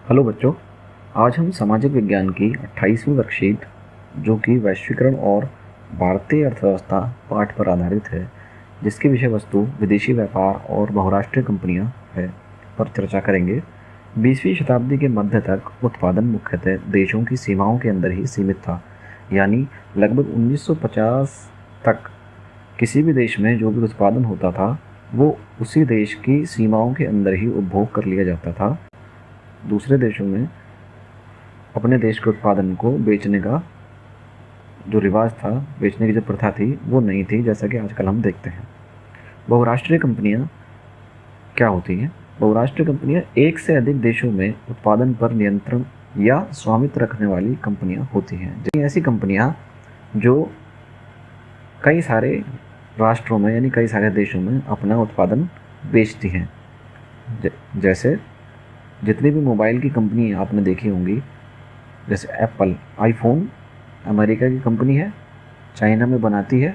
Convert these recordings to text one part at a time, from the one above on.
Hello बच्चों, आज हम सामाजिक विज्ञान की 28वीं वर्कशीट जो कि वैश्वीकरण और भारतीय अर्थव्यवस्था पाठ पर आधारित है, जिसकी विषय वस्तु विदेशी व्यापार और बहुराष्ट्रीय कंपनियां है, पर चर्चा करेंगे। 20वीं शताब्दी के मध्य तक उत्पादन मुख्यतः देशों की सीमाओं के अंदर ही सीमित था, यानी लगभग 1950 तक किसी भी देश में जो भी उत्पादन होता था वो उसी देश की सीमाओं के अंदर ही उपभोग कर लिया जाता था। दूसरे देशों में अपने देश के उत्पादन को बेचने का जो रिवाज था, बेचने की जो प्रथा थी, वो नहीं थी, जैसा कि आजकल हम देखते हैं। बहुराष्ट्रीय कंपनियां क्या होती हैं? बहुराष्ट्रीय कंपनियां एक से अधिक देशों में उत्पादन पर नियंत्रण या स्वामित्व रखने वाली कंपनियां होती हैं। ऐसी कंपनियां जो कई सारे राष्ट्रों में यानी कई सारे देशों में अपना उत्पादन बेचती हैं। जैसे जितनी भी मोबाइल की कंपनी आपने देखी होंगी, जैसे एप्पल, आईफोन अमेरिका की कंपनी है, चाइना में बनाती है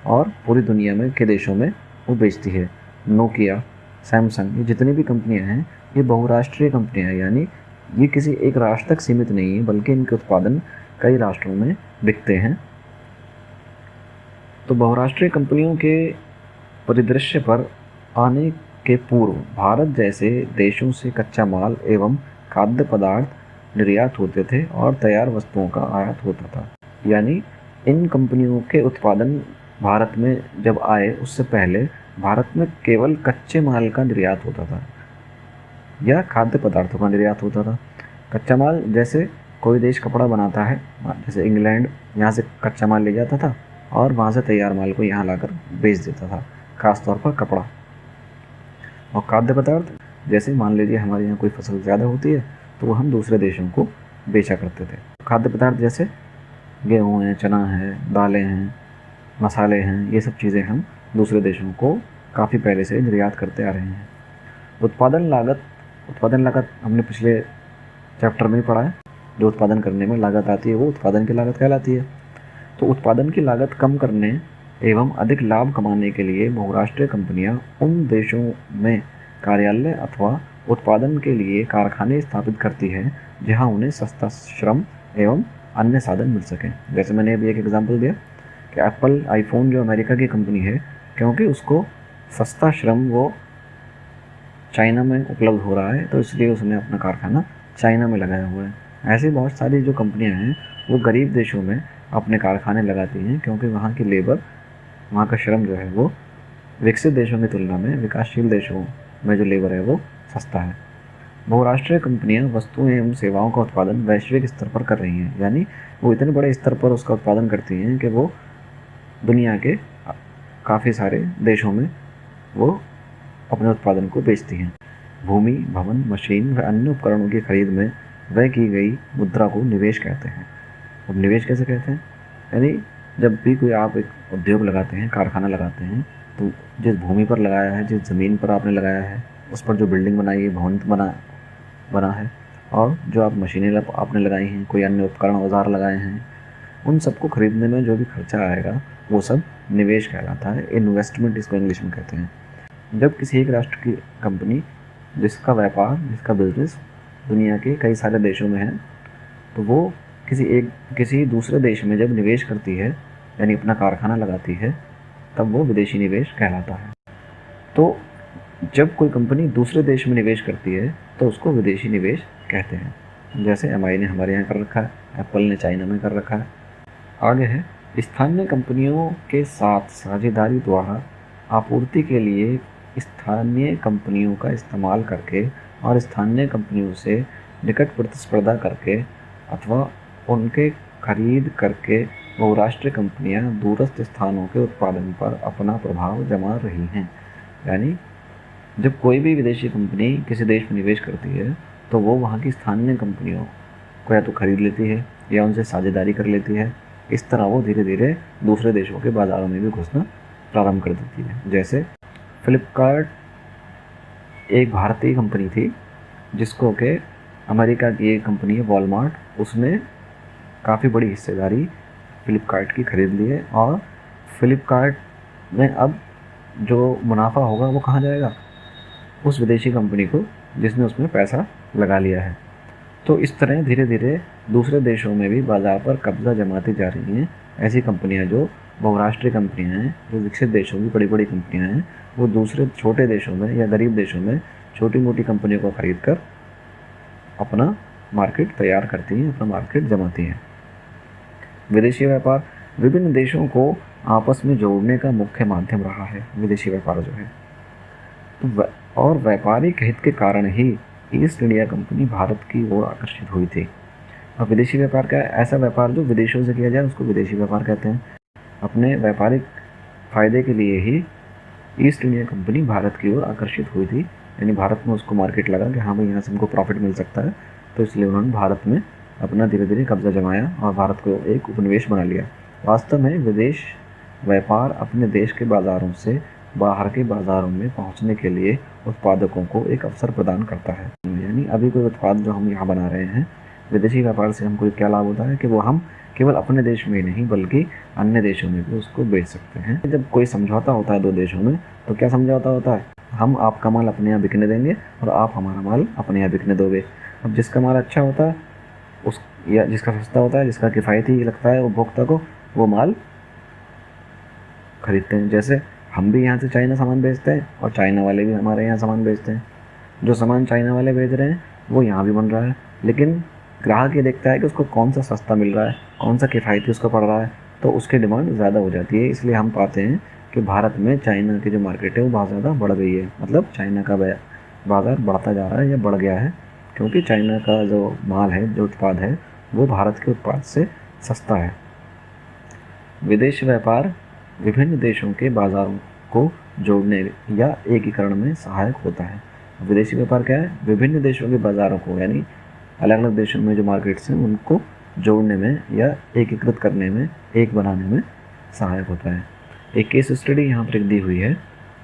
और पूरी दुनिया में के देशों में वो बेचती है। नोकिया, सैमसंग, ये जितनी भी कंपनियां हैं ये बहुराष्ट्रीय कंपनियां हैं, यानी ये किसी एक राष्ट्र तक सीमित नहीं है, बल्कि इनके उत्पादन कई राष्ट्रों में बिकते हैं। तो बहुराष्ट्रीय कंपनियों के परिदृश्य पर आने के पूर्व भारत जैसे देशों से कच्चा माल एवं खाद्य पदार्थ निर्यात होते थे और तैयार वस्तुओं का आयात होता था। यानी इन कंपनियों के उत्पादन भारत में जब आए उससे पहले भारत में केवल कच्चे माल का निर्यात होता था या खाद्य पदार्थों का निर्यात होता था। कच्चा माल, जैसे कोई देश कपड़ा बनाता है, जैसे इंग्लैंड, यहाँ से कच्चा माल ले जाता था और वहाँ से तैयार माल को यहाँ लाकर बेच देता था, खासतौर पर कपड़ा। और खाद्य पदार्थ, जैसे मान लीजिए हमारे यहाँ कोई फसल ज़्यादा होती है तो वो हम दूसरे देशों को बेचा करते थे। खाद्य पदार्थ जैसे गेहूँ है, चना है, दालें हैं, मसाले हैं, ये सब चीज़ें हम दूसरे देशों को काफ़ी पहले से निर्यात करते आ रहे हैं। उत्पादन लागत हमने पिछले चैप्टर में पढ़ा है। जो उत्पादन करने में लागत आती है वो उत्पादन की लागत कहलाती है। तो उत्पादन की लागत कम करने एवं अधिक लाभ कमाने के लिए बहुराष्ट्रीय कंपनियां उन देशों में कार्यालय अथवा उत्पादन के लिए कारखाने स्थापित करती हैं जहां उन्हें सस्ता श्रम एवं अन्य साधन मिल सकें। जैसे मैंने अभी एक एग्जांपल दिया कि एप्पल आईफोन जो अमेरिका की कंपनी है, क्योंकि उसको सस्ता श्रम वो चाइना में उपलब्ध हो रहा है, तो इसलिए उसने अपना कारखाना चाइना में लगाया हुआ है। ऐसी बहुत सारी जो कंपनियां हैं वो गरीब देशों में अपने कारखाने लगाती हैं, क्योंकि वहाँ की लेबर, वहाँ का श्रम जो है वो विकसित देशों की तुलना में विकासशील देशों में जो लेबर है वो सस्ता है। बहुराष्ट्रीय कंपनियां वस्तुओं एवं सेवाओं का उत्पादन वैश्विक स्तर पर कर रही हैं, यानी वो इतने बड़े स्तर पर उसका उत्पादन करती हैं कि वो दुनिया के काफ़ी सारे देशों में वो अपने उत्पादन को बेचती हैं। भूमि, भवन, मशीन व अन्य उपकरणों की खरीद में व्यय की गई मुद्रा को निवेश कहते हैं। अब निवेश कैसे कहते हैं? यानी जब भी कोई आप एक उद्योग लगाते हैं, कारखाना लगाते हैं, तो जिस भूमि पर लगाया है, जिस ज़मीन पर आपने लगाया है, उस पर जो बिल्डिंग बनाई है, भवन बना है, और जो आप मशीनें आपने लगाई हैं, कोई अन्य उपकरण औजार लगाए हैं, उन सबको खरीदने में जो भी खर्चा आएगा वो सब निवेश कहलाता है। इन्वेस्टमेंट इसको इंग्लिश में कहते हैं। जब किसी एक राष्ट्र की कंपनी, जिसका व्यापार, जिसका बिजनेस दुनिया के कई सारे देशों में है, तो वो किसी दूसरे देश में जब निवेश करती है, यानी अपना कारखाना लगाती है, तब वो विदेशी निवेश कहलाता है। तो जब कोई कंपनी दूसरे देश में निवेश करती है तो उसको विदेशी निवेश कहते हैं। जैसे एमआई ने हमारे यहाँ कर रखा है, एप्पल ने चाइना में कर रखा है। आगे है, स्थानीय कंपनियों के साथ साझेदारी द्वारा आपूर्ति के लिए स्थानीय कंपनियों का इस्तेमाल करके और स्थानीय कंपनियों से निकट प्रतिस्पर्धा करके अथवा उनके खरीद करके बहुराष्ट्रीय कंपनियां दूरस्थ स्थानों के उत्पादन पर अपना प्रभाव जमा रही हैं। यानी जब कोई भी विदेशी कंपनी किसी देश में निवेश करती है तो वो वहाँ की स्थानीय कंपनियों को या तो खरीद लेती है या उनसे साझेदारी कर लेती है। इस तरह वो धीरे धीरे दूसरे देशों के बाज़ारों में भी घुसना प्रारंभ कर देती है। जैसे फ्लिपकार्ट एक भारतीय कंपनी थी, जिसको कि अमेरिका की एक कंपनी है वॉलमार्ट, उसने काफ़ी बड़ी हिस्सेदारी फ्लिपकार्ट की खरीद ली है, और फ्लिपकार्ट में अब जो मुनाफा होगा वो कहाँ जाएगा? उस विदेशी कंपनी को जिसने उसमें पैसा लगा लिया है। तो इस तरह धीरे धीरे दूसरे देशों में भी बाज़ार पर कब्जा जमाती जा रही हैं ऐसी कंपनियां जो बहुराष्ट्रीय कंपनियां हैं, जो विकसित देशों की बड़ी बड़ी कंपनियां हैं, वो दूसरे छोटे देशों में या गरीब देशों में छोटी मोटी कंपनियों को खरीद कर अपना मार्केट तैयार करती हैं, अपना मार्केट जमाती हैं। विदेशी व्यापार विभिन्न देशों को आपस में जोड़ने का मुख्य माध्यम रहा है। विदेशी व्यापार जो है और व्यापारिक हित के कारण ही ईस्ट इंडिया कंपनी भारत की ओर आकर्षित हुई थी। और विदेशी व्यापार का ऐसा व्यापार जो विदेशों से किया जाए उसको विदेशी व्यापार कहते हैं। अपने व्यापारिक फायदे के लिए ही ईस्ट इंडिया कंपनी भारत की ओर आकर्षित हुई थी, यानी भारत में उसको मार्केट लगा कि हाँ भाई यहाँ से हमको प्रॉफिट मिल सकता है, तो इसलिए उन्होंने भारत में अपना धीरे धीरे कब्जा जमाया और भारत को एक उपनिवेश बना लिया। वास्तव में विदेश व्यापार अपने देश के बाज़ारों से बाहर के बाज़ारों में पहुंचने के लिए उत्पादकों को एक अवसर प्रदान करता है। यानी अभी कोई उत्पाद जो हम यहाँ बना रहे हैं, विदेशी व्यापार से हमको क्या लाभ होता है कि वो हम केवल अपने देश में ही नहीं बल्कि अन्य देशों में भी उसको बेच सकते हैं। जब कोई समझौता होता है दो देशों में, तो क्या समझौता होता है? हम आपका माल अपने यहाँ बिकने देंगे और आप हमारा माल अपने यहाँ बिकने दोगे। अब जिसका माल अच्छा होता है उस या जिसका सस्ता होता है, जिसका किफ़ायती लगता है उपभोक्ता को, वो माल खरीदते हैं। जैसे हम भी यहाँ से चाइना सामान बेचते हैं और चाइना वाले भी हमारे यहाँ सामान बेचते हैं। जो सामान चाइना वाले बेच रहे हैं वो यहाँ भी बन रहा है, लेकिन ग्राहक ये देखता है कि उसको कौन सा सस्ता मिल रहा है, कौन सा किफ़ायती उसको पड़ रहा है, तो उसकी डिमांड ज़्यादा हो जाती है। इसलिए हम पाते हैं कि भारत में चाइना की जो मार्केट है वो बहुत ज़्यादा बढ़ गई है। मतलब चाइना का बाज़ार बढ़ता जा रहा है या बढ़ गया है, क्योंकि चाइना का जो माल है, जो उत्पाद है, वो भारत के उत्पाद से सस्ता है। विदेश व्यापार विभिन्न देशों के बाज़ारों को जोड़ने या एकीकरण में सहायक होता है। विदेशी व्यापार क्या है? विभिन्न देशों के बाज़ारों को, यानी अलग अलग देशों में जो मार्केट्स हैं उनको जोड़ने में या एकीकृत करने में, एक बनाने में सहायक होता है। एक केस स्टडी यहाँ पर दी हुई है।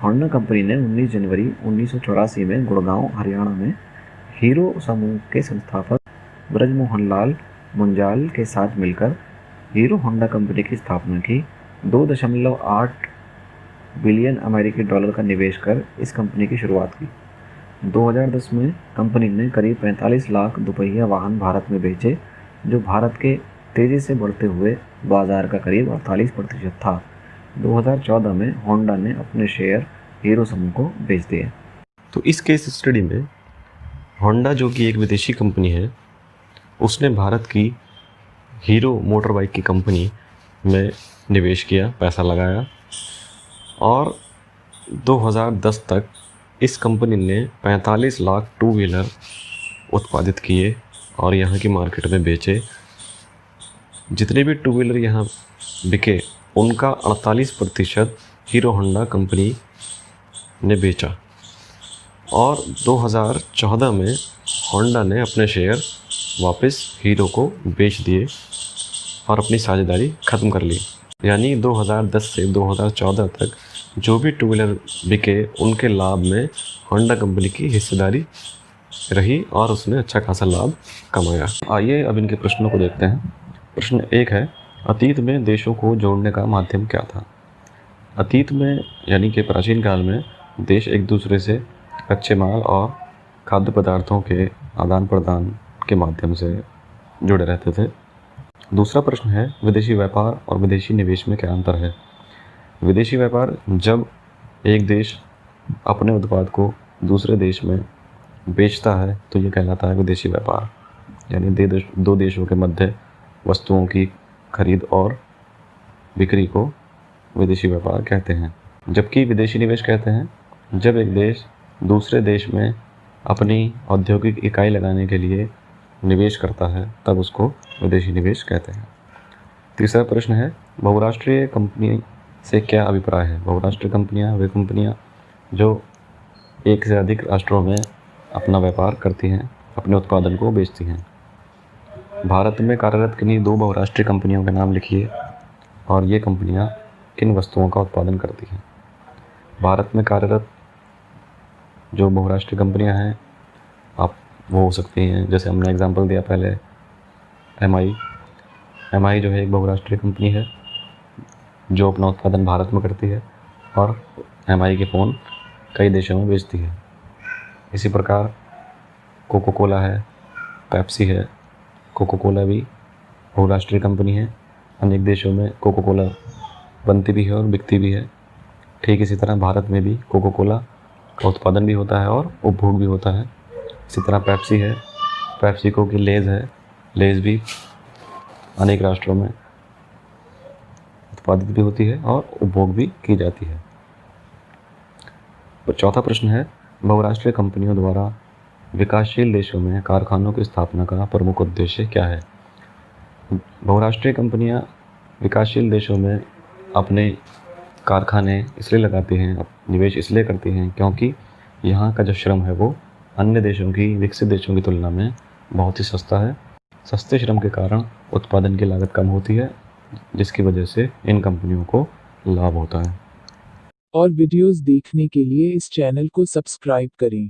होंडा कंपनी ने 19 जनवरी 1984 में गुड़गांव, हरियाणा में हीरो समूह के संस्थापक ब्रजमोहन लाल मुंजाल के साथ मिलकर हीरो होंडा कंपनी की स्थापना की। 2.8 बिलियन अमेरिकी डॉलर का निवेश कर इस कंपनी की शुरुआत की। 2010 में कंपनी ने करीब 45 लाख दोपहिया वाहन भारत में बेचे, जो भारत के तेज़ी से बढ़ते हुए बाजार का करीब 48% था। 2014 में होंडा ने अपने शेयर हीरो समूह को बेच दिए। तो इस केस स्टडी में होंडा, जो कि एक विदेशी कंपनी है, उसने भारत की हीरो मोटर बाइक की कंपनी में निवेश किया, पैसा लगाया और 2010 तक इस कंपनी ने 45 लाख टू व्हीलर उत्पादित किए और यहाँ की मार्केट में बेचे। जितने भी टू व्हीलर यहाँ बिके उनका 48% हीरो होंडा कंपनी ने बेचा। और 2014 में होंडा ने अपने शेयर वापस हीरो को बेच दिए और अपनी साझेदारी ख़त्म कर ली। यानी 2010 से 2014 तक जो भी टू व्हीलर बिके उनके लाभ में होंडा कंपनी की हिस्सेदारी रही और उसने अच्छा खासा लाभ कमाया। आइए अब इनके प्रश्नों को देखते हैं। प्रश्न 1 है, अतीत में देशों को जोड़ने का माध्यम क्या था? अतीत में यानी कि प्राचीन काल में देश एक दूसरे से कच्चे माल और खाद्य पदार्थों के आदान प्रदान के माध्यम से जुड़े रहते थे। दूसरा प्रश्न है, विदेशी व्यापार और विदेशी निवेश में क्या अंतर है? विदेशी व्यापार जब एक देश अपने उत्पाद को दूसरे देश में बेचता है तो ये कहलाता है विदेशी व्यापार, यानी दो देशों के मध्य वस्तुओं की खरीद और बिक्री को विदेशी व्यापार कहते हैं। जबकि विदेशी निवेश कहते हैं जब एक देश दूसरे देश में अपनी औद्योगिक इकाई लगाने के लिए निवेश करता है तब उसको विदेशी निवेश कहते हैं। तीसरा प्रश्न है, बहुराष्ट्रीय कंपनी से क्या अभिप्राय है? बहुराष्ट्रीय कंपनियां वे कंपनियां जो एक से अधिक राष्ट्रों में अपना व्यापार करती हैं, अपने उत्पादन को बेचती हैं। भारत में कार्यरत किन्हीं 2 बहुराष्ट्रीय कंपनियों के नाम लिखिए और ये कंपनियां किन वस्तुओं का उत्पादन करती हैं। भारत में कार्यरत जो बहुराष्ट्रीय कंपनियां हैं आप वो हो सकती हैं, जैसे हमने एग्जांपल दिया पहले, एमआई जो है एक बहुराष्ट्रीय कंपनी है जो अपना उत्पादन भारत में करती है और एमआई के फ़ोन कई देशों में बेचती है। इसी प्रकार कोको कोला है पेप्सी है, कोको कोला भी बहुराष्ट्रीय कंपनी है। अनेक देशों में कोको कोला बनती भी है और बिकती भी है। ठीक इसी तरह भारत में भी कोको कोला का उत्पादन भी होता है और उपभोग भी होता है। इसी तरह पेप्सी है, पेप्सिको की लेज़ है, लेज़ भी अनेक राष्ट्रों में उत्पादित भी होती है और उपभोग भी की जाती है। और चौथा प्रश्न है, बहुराष्ट्रीय कंपनियों द्वारा विकासशील देशों में कारखानों की स्थापना का प्रमुख उद्देश्य क्या है? बहुराष्ट्रीय कंपनियां विकासशील देशों में अपने कारखाने इसलिए लगाती हैं, निवेश इसलिए करती हैं क्योंकि यहाँ का जो श्रम है वो अन्य देशों की, विकसित देशों की तुलना में बहुत ही सस्ता है। सस्ते श्रम के कारण उत्पादन की लागत कम होती है, जिसकी वजह से इन कंपनियों को लाभ होता है। और वीडियोस देखने के लिए इस चैनल को सब्सक्राइब करें।